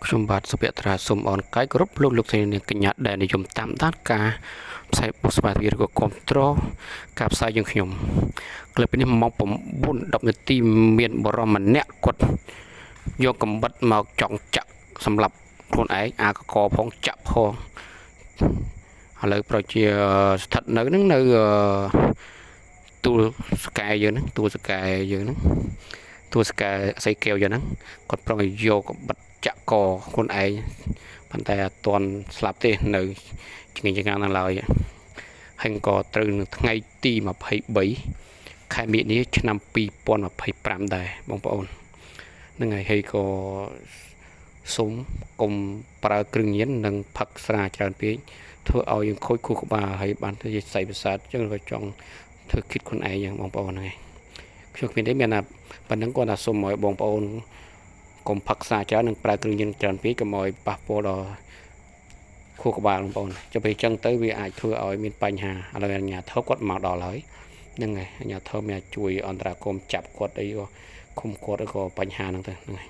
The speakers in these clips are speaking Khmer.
ខ្ញុំបាទសុភ័ត្រាសូមអរកាយគ្រប់លោកស្រីនាងកញ្ញាដែលនិយមតាមដានការផ្សាយបុស្បាវិទ្យាក៏គ្រប់គ្រងការផ្សាយយើងខ្ញុំក្លឹបនេះម៉ោង9:10នាទីមានបរិមម្នាក់គាត់យកកំបិតមកចង់ចាក់សម្រាប់ខ្លួនឯងអាកកផងចាក់ផងឥឡូវប្រជាស្ថិតនៅនឹងនៅទួលស្កែយើងហ្នឹងទួលស្កែយើងហ្នឹងទួលស្កែស្អីកែវយើងហ្នឹងគាត់ប្រឹងយកកំបិតចាក់កខ្លួនឯងប៉ុន្តែអត់ទាន់ស្លាប់ទេនៅជំនាញយ៉ាងណាឡើយហើយក៏ត្រូវនៅថ្ងៃទី23ខែមិនិនាឆ្នាំ2025ដែរបងប្អូនហ្នឹងហើយក៏សូមកុំប្រើគ្រឿងញៀននិងផឹកស្រាច្រើនពេកធ្វើឲ្យយើងខូចខួរក្បាលហើយបានទៅជាស្អីប្រសាទអញ្ចឹងក៏ចង់ធ្វើគិតខ្លួនឯងយ៉ាងបងប្អូនហ្នឹងហើយខ្ញុំគ្មានទេមានតែប៉ុណ្្នឹងគាត់ថាសូមឲ្យបងប្អូនកុំផឹកសារច្រើននិងប្រើគ្រឿងញៀនច្រើនពេកកុំឲ្យប៉ះពាល់ដល់ខួរក្បាលបងប្អូនចុះពេលអញ្ចឹងទៅវាអាចធ្វើឲ្យមានបញ្ហាឥឡូវអាជ្ញាធរគាត់មកដល់ហើយហ្នឹងហើយអាជ្ញាធរមានជួយអន្តរាគមន៍ចាប់គាត់អីក៏ឃុំគាត់ឬក៏បញ្ហាហ្នឹងទៅហ្នឹងហើយ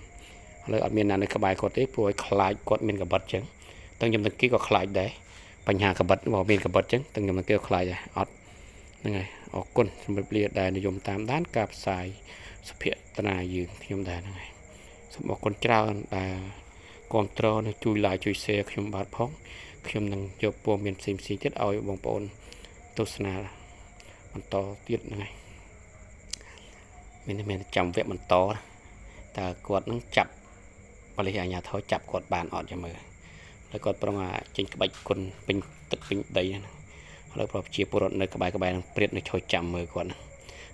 ឥឡូវអត់មានណានៅក្បែរគាត់ទេព្រោះឲ្យខ្លាចគាត់មានកបិតអញ្ចឹងទាំងខ្ញុំទាំងគេក៏ខ្លាចដែរបញ្ហាកបិតបើមានកបិតអញ្ចឹងទាំងខ្ញុំទាំងគេក៏ខ្លាចដែរអត់ហ្នឹងហើយអរគុណសម្រាប់លាដែលនិយមតាមដានការផ្សាយសុភ័ត្រាយើងខ្ញុំដែរហ្នឹងហើយសូមអរគុណច្រើនដែលគ្រប់គ្រងជួយ like ជួយ share ខ្ញុំបាទផងខ្ញុំនឹងយកព័ត៌មានផ្សេងៗទៀតឲ្យបងប្អូនទស្សនាបន្តទៀតហ្នឹងហើយមានចាំវគ្គបន្តតើគាត់នឹងចាប់ប៉ូលីសអាជ្ញាធរចាប់គាត់បានអត់ចាំមើលហើយគាត់ប្រងចេញក្បាច់គុណពេញទឹកពេញដីហ្នឹងឥឡូវប្រជាពលរដ្ឋនៅក្បែរនឹងព្រាតនៅឈរចាំមើលគាត់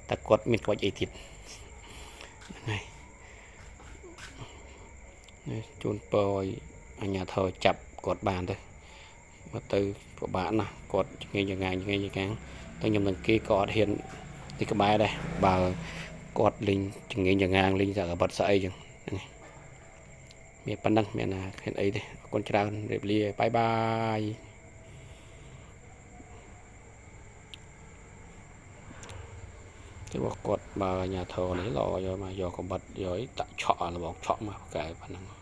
តើគាត់មានក្បាច់អីទៀតហ្នឹងហើយជូនពរឲ្យអាជ្ញាធរចាប់គាត់បានទៅមកទៅពិបាកណាស់គាត់ញ៉ាំយ៉ាងតែខ្ញុំនឹងគេក៏អត់ហ៊ានទីក្បែរដែរបើគាត់លេងចងយ៉ាងលេងសាកបិតស្អីចឹងមានប៉ុណ្ណឹងមានណាឃើញអីទេអរគុណច្រើនរៀបលាបាយបាយតែគាត់បើអាជ្ញាធរនេះឡយកមកយកកំបិតយកតាក់ឆក់របស់ឆក់មកកែប៉ុណ្ណឹង